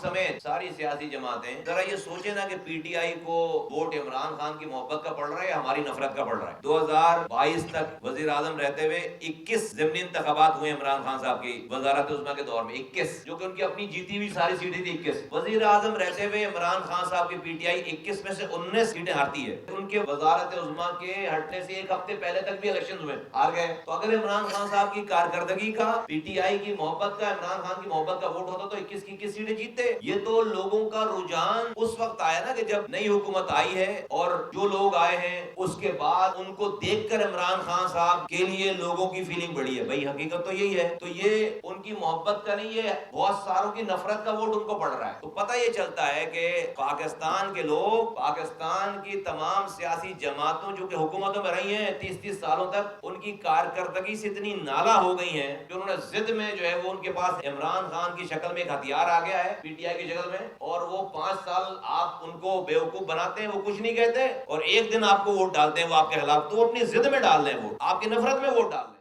سمیت ساری سیاسی جماعتیں ذرا یہ سوچیں نا کہ پی ٹی آئی کو ووٹ عمران خان کی محبت کا پڑ رہا ہے یا ہماری نفرت کا پڑ رہا ہے. 2022 تک وزیر اعظم رہتے ہوئے 21 ضمنی انتخابات ہوئے عمران خان صاحب کی وزارت عظمیٰ کے دور میں, 21, جو کہ ان کی اپنی جیتی ہوئی ساری سیٹیں تھی 21. وزیر اعظم رہتے ہوئے عمران خان صاحب کی پی ٹی آئی 21 میں سے 19 سیٹیں ہارتی ہے. ان کے وزارت عظمیٰ کے ہٹنے سے ایک ہفتے پہلے تک بھی الیکشن ہوئے, ہار گئے. تو اگر عمران خان صاحب کی کارکردگی کا, پی ٹی آئی کی محبت کا, عمران خان کی محبت کا ووٹ ہوتا تو 21 کی 21 سیٹیں جیتتے. یہ تو لوگوں کا رجحان اس وقت آیا نا کہ جب نئی حکومت آئی ہے اور جو لوگ آئے ہیں اس کے بعد ان کو دیکھ کر عمران خان صاحب کے لیے لوگوں کی فیلنگ بڑھی ہے. بھائی حقیقت تو یہی ہے. تو یہ ان کی محبت کا نہیں, ہے بہت ساروں کی نفرت کا ووٹ ان کو پڑ رہا ہے. تو پتہ یہ چلتا ہے کہ پاکستان کے لوگ, پاکستان کی تمام سیاسی جماعتوں جو کہ حکومتوں میں رہی ہیں 30-30 سالوں تک, ان کی کارکردگی سے اتنی نالا ہو گئی ہیں کہ انہوں نے ضد میں جو ہے وہ ان کے پاس عمران خان کی شکل میں ایک ہتھیار آ گیا ہے پی ٹی آئی کی شکل میں, اور وہ 5 سال آپ ان کو بیوقوف بناتے ہیں, وہ کچھ نہیں کہتے, اور ایک دن آپ کو ووٹ ڈالتے ہیں وہ آپ کے خلاف, تو وہ اپنی ضد میں ڈال دیں ووٹ, آپ کی نفرت میں ووٹ ڈال دیں.